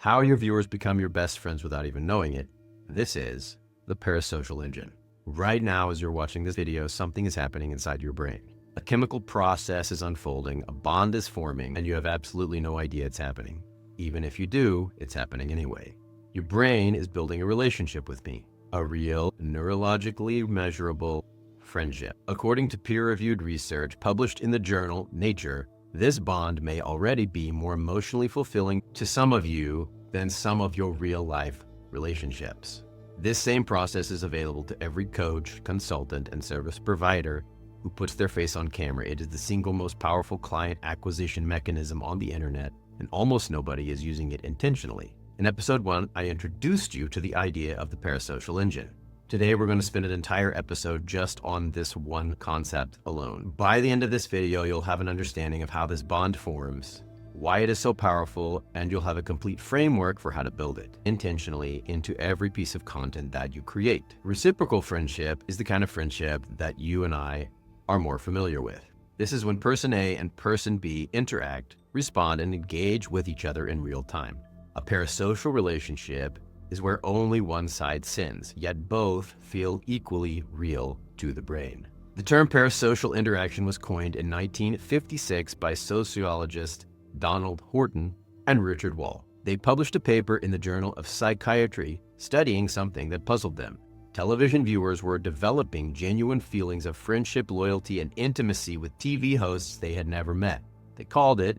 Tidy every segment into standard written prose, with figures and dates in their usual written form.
how your viewers become your best friends without even knowing it. This is the parasocial engine. Right now, as you're watching this video, something is happening inside your brain. A chemical process is unfolding, a bond is forming, and you have absolutely no idea it's happening. Even if you do, it's happening anyway. Your brain is building a relationship with me, a real, neurologically measurable friendship. According to peer-reviewed research published in the journal Nature, this bond may already be more emotionally fulfilling to some of you than some of your real-life relationships. This same process is available to every coach, consultant, and service provider who puts their face on camera. It is the single most powerful client acquisition mechanism on the internet, and almost nobody is using it intentionally. In episode 1, I introduced you to the idea of the parasocial engine. Today, we're going to spend an entire episode just on this one concept alone. By the end of this video, you'll have an understanding of how this bond forms, why it is so powerful, and you'll have a complete framework for how to build it intentionally into every piece of content that you create. Reciprocal friendship is the kind of friendship that you and I are more familiar with. This is when person A and person B interact, respond, and engage with each other in real time. A parasocial relationship is where only one side sins, yet both feel equally real to the brain. The term parasocial interaction was coined in 1956 by sociologist Donald Horton and Richard Wall. They published a paper in the Journal of Psychiatry studying something that puzzled them. Television viewers were developing genuine feelings of friendship, loyalty, and intimacy with TV hosts they had never met. They called it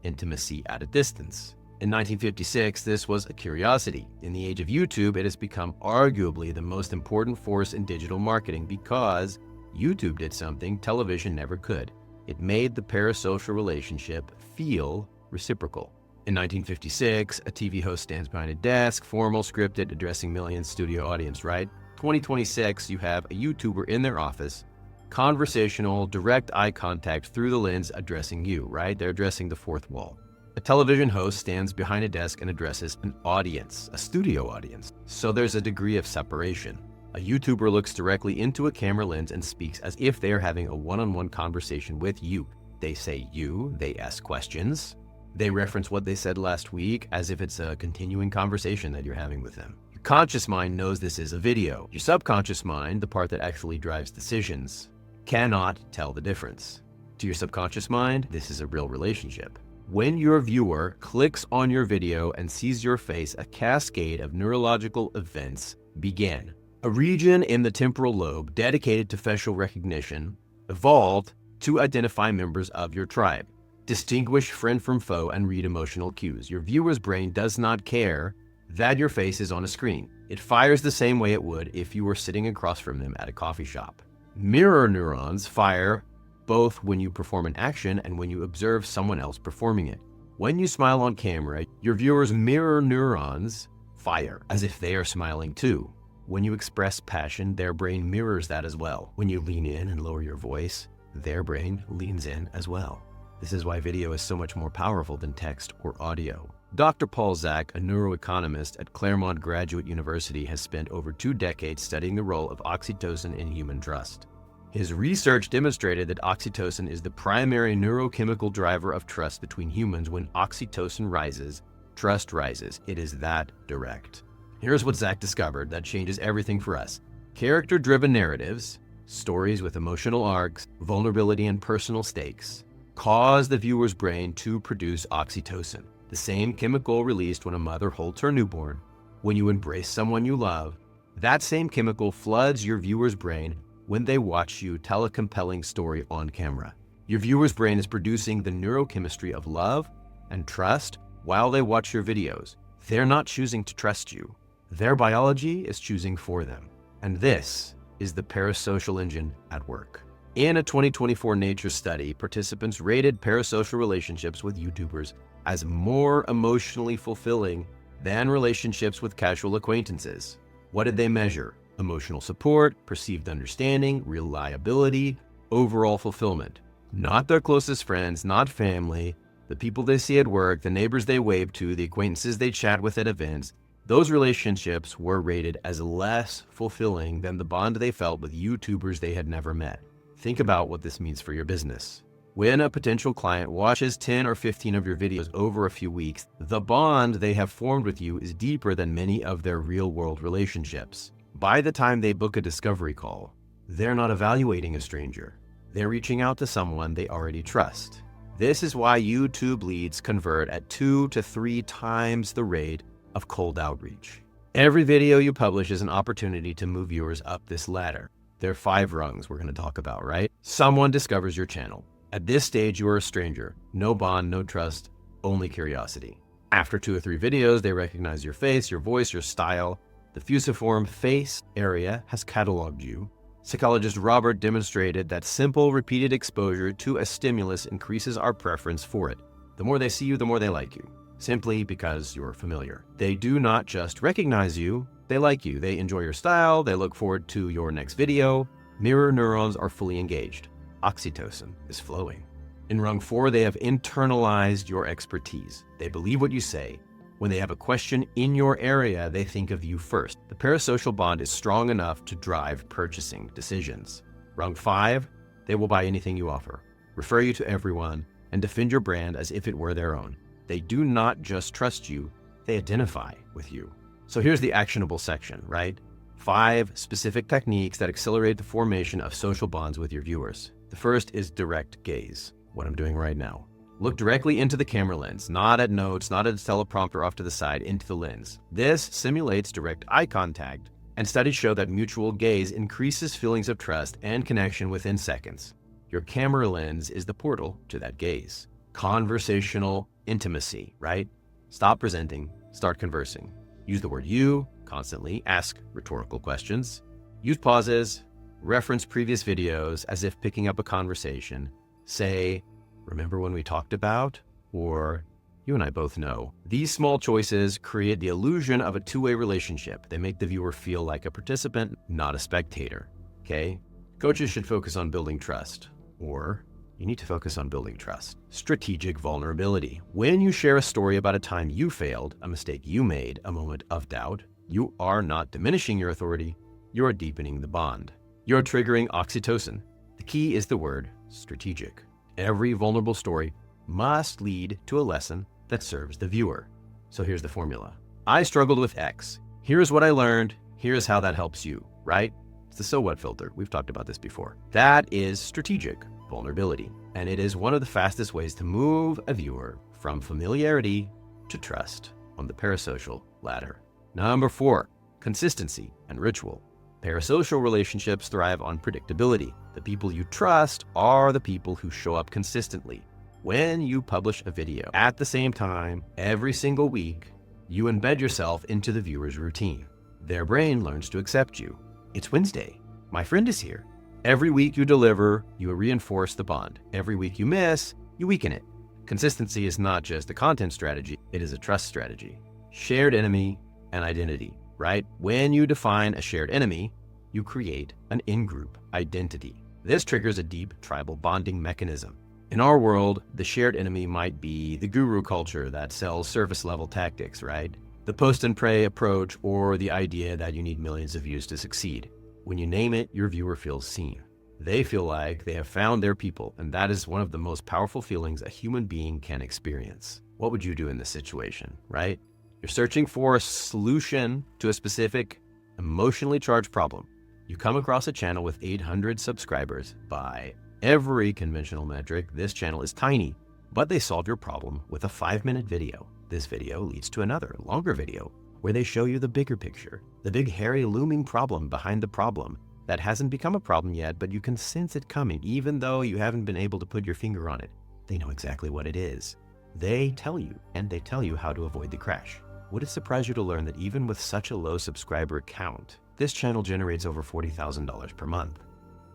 intimacy at a distance. In 1956, this was a curiosity. In the age of YouTube, it has become arguably the most important force in digital marketing because YouTube did something television never could. It made the parasocial relationship feel reciprocal. In 1956, a TV host stands behind a desk, formal, scripted, addressing millions studio audience, right? 2026, you have a YouTuber in their office, conversational, direct eye contact through the lens addressing you, right? They're addressing the fourth wall. A television host stands behind a desk and addresses an audience, a studio audience. So there's a degree of separation. A YouTuber looks directly into a camera lens and speaks as if they are having a one-on-one conversation with you. They say you, they ask questions, they reference what they said last week as if it's a continuing conversation that you're having with them. Your conscious mind knows this is a video. Your subconscious mind, the part that actually drives decisions, cannot tell the difference. To your subconscious mind, this is a real relationship. When your viewer clicks on your video and sees your face, a cascade of neurological events begin. A region in the temporal lobe dedicated to facial recognition evolved to identify members of your tribe, distinguish friend from foe, and read emotional cues. Your viewer's brain does not care that your face is on a screen. It fires the same way it would if you were sitting across from them at a coffee shop. Mirror neurons fire both when you perform an action and when you observe someone else performing it. When you smile on camera, your viewer's mirror neurons fire as if they are smiling too. When you express passion, their brain mirrors that as well. When you lean in and lower your voice, their brain leans in as well. This is why video is so much more powerful than text or audio. Dr. Paul Zak, a neuroeconomist at Claremont Graduate University, has spent over 2 decades studying the role of oxytocin in human trust. His research demonstrated that oxytocin is the primary neurochemical driver of trust between humans. When oxytocin rises, trust rises. It is that direct. Here's what Zach discovered that changes everything for us. Character-driven narratives, stories with emotional arcs, vulnerability, and personal stakes, cause the viewer's brain to produce oxytocin, the same chemical released when a mother holds her newborn. When you embrace someone you love, that same chemical floods your viewer's brain when they watch you tell a compelling story on camera. Your viewer's brain is producing the neurochemistry of love and trust while they watch your videos. They're not choosing to trust you. Their biology is choosing for them. And this is the parasocial engine at work. In a 2024 Nature study, participants rated parasocial relationships with YouTubers as more emotionally fulfilling than relationships with casual acquaintances. What did they measure? Emotional support, perceived understanding, reliability, overall fulfillment. Not their closest friends, not family, the people they see at work, the neighbors they wave to, the acquaintances they chat with at events. Those relationships were rated as less fulfilling than the bond they felt with YouTubers they had never met. Think about what this means for your business. When a potential client watches 10 or 15 of your videos over a few weeks, the bond they have formed with you is deeper than many of their real-world relationships. By the time they book a discovery call, they're not evaluating a stranger. They're reaching out to someone they already trust. This is why YouTube leads convert at 2 to 3 times the rate of cold outreach. Every video you publish is an opportunity to move viewers up this ladder. There are 5 rungs we're going to talk about, right? Someone discovers your channel. At this stage, you are a stranger. No bond, no trust, only curiosity. After 2 or 3 videos, they recognize your face, your voice, your style. The fusiform face area has cataloged you. Psychologist Robert demonstrated that simple, repeated exposure to a stimulus increases our preference for it. The more they see you, the more they like you, simply because you're familiar. They do not just recognize you, they like you. They enjoy your style, they look forward to your next video. Mirror neurons are fully engaged. Oxytocin is flowing. In rung 4, they have internalized your expertise. They believe what you say. When they have a question in your area, they think of you first. The parasocial bond is strong enough to drive purchasing decisions. Rung 5, they will buy anything you offer, refer you to everyone, and defend your brand as if it were their own. They do not just trust you, they identify with you. So here's the actionable section, right? 5 specific techniques that accelerate the formation of social bonds with your viewers. The first is direct gaze, what I'm doing right now. Look directly into the camera lens, not at notes, not at a teleprompter off to the side, into the lens. This simulates direct eye contact, and studies show that mutual gaze increases feelings of trust and connection within seconds. Your camera lens is the portal to that gaze. Conversational intimacy, right? Stop presenting, start conversing. Use the word you constantly, ask rhetorical questions, use pauses, reference previous videos as if picking up a conversation. Say, remember when we talked about? Or, you and I both know. These small choices create the illusion of a two-way relationship. They make the viewer feel like a participant, not a spectator, okay? Coaches should focus on building trust, or you need to focus on building trust. Strategic vulnerability. When you share a story about a time you failed, a mistake you made, a moment of doubt, you are not diminishing your authority, you are deepening the bond. You're triggering oxytocin. The key is the word strategic. Every vulnerable story must lead to a lesson that serves the viewer. So here's the formula. I struggled with X. Here's what I learned. Here's how that helps you, right? It's the so what filter. We've talked about this before. That is strategic vulnerability. And it is one of the fastest ways to move a viewer from familiarity to trust on the parasocial ladder. Number 4, consistency and ritual. Parasocial relationships thrive on predictability. The people you trust are the people who show up consistently. When you publish a video at the same time every single week, you embed yourself into the viewer's routine. Their brain learns to accept you. It's Wednesday. My friend is here. Every week you deliver, you reinforce the bond. Every week you miss, you weaken it. Consistency is not just a content strategy, it is a trust strategy. Shared enemy and identity, right? When you define a shared enemy, you create an in-group identity. This triggers a deep tribal bonding mechanism. In our world, the shared enemy might be the guru culture that sells surface-level tactics, right? The post and pray approach, or the idea that you need millions of views to succeed. When you name it, your viewer feels seen. They feel like they have found their people, and that is one of the most powerful feelings a human being can experience. What would you do in this situation, right? You're searching for a solution to a specific emotionally charged problem. You come across a channel with 800 subscribers. By every conventional metric, this channel is tiny, but they solve your problem with a 5-minute video. This video leads to another, longer video, where they show you the bigger picture, the big, hairy, looming problem behind the problem that hasn't become a problem yet, but you can sense it coming, even though you haven't been able to put your finger on it. They know exactly what it is. They tell you, and they tell you how to avoid the crash. Would it surprise you to learn that even with such a low subscriber count, this channel generates over $40,000 per month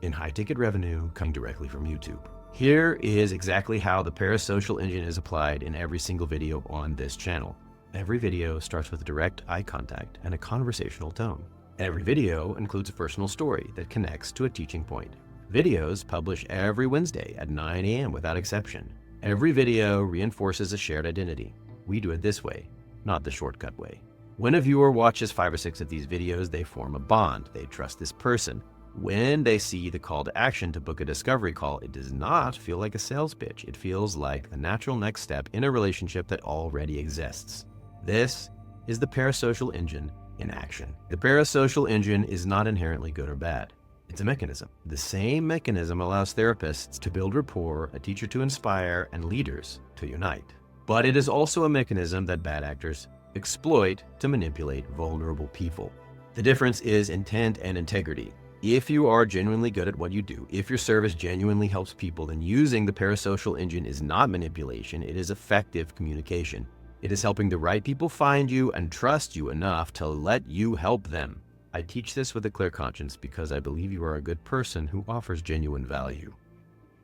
in high-ticket revenue coming directly from YouTube? Here is exactly how the Parasocial engine is applied in every single video on this channel. Every video starts with direct eye contact and a conversational tone. Every video includes a personal story that connects to a teaching point. Videos publish every Wednesday at 9 a.m. without exception. Every video reinforces a shared identity. We do it this way, not the shortcut way. When a viewer watches 5 or 6 of these videos, they form a bond. They trust this person. When they see the call to action to book a discovery call, it does not feel like a sales pitch. It feels like the natural next step in a relationship that already exists. This is the parasocial engine in action. The parasocial engine is not inherently good or bad. It's a mechanism. The same mechanism allows therapists to build rapport, a teacher to inspire, and leaders to unite. But it is also a mechanism that bad actors exploit to manipulate vulnerable people. The difference is intent and integrity. If you are genuinely good at what you do, if your service genuinely helps people, then using the parasocial engine is not manipulation, it is effective communication. It is helping the right people find you and trust you enough to let you help them. I teach this with a clear conscience because I believe you are a good person who offers genuine value.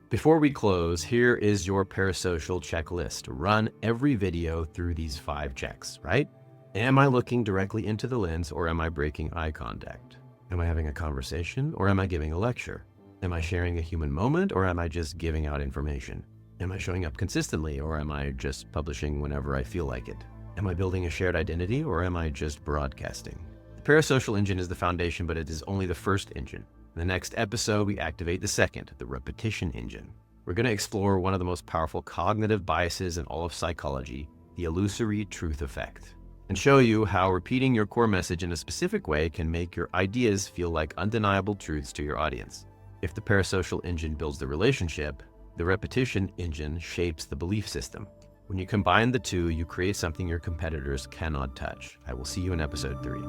Before we close, here is your parasocial checklist. Run every video through these 5 checks, right? Am I looking directly into the lens, or am I breaking eye contact? Am I having a conversation, or am I giving a lecture? Am I sharing a human moment, or am I just giving out information? Am I showing up consistently, or am I just publishing whenever I feel like it? Am I building a shared identity, or am I just broadcasting? The parasocial engine is the foundation, but it is only the first engine. In the next episode, we activate the second, the repetition engine. We're going to explore one of the most powerful cognitive biases in all of psychology, the illusory truth effect, and show you how repeating your core message in a specific way can make your ideas feel like undeniable truths to your audience. If the parasocial engine builds the relationship, the repetition engine shapes the belief system. When you combine the two, you create something your competitors cannot touch. I will see you in episode 3.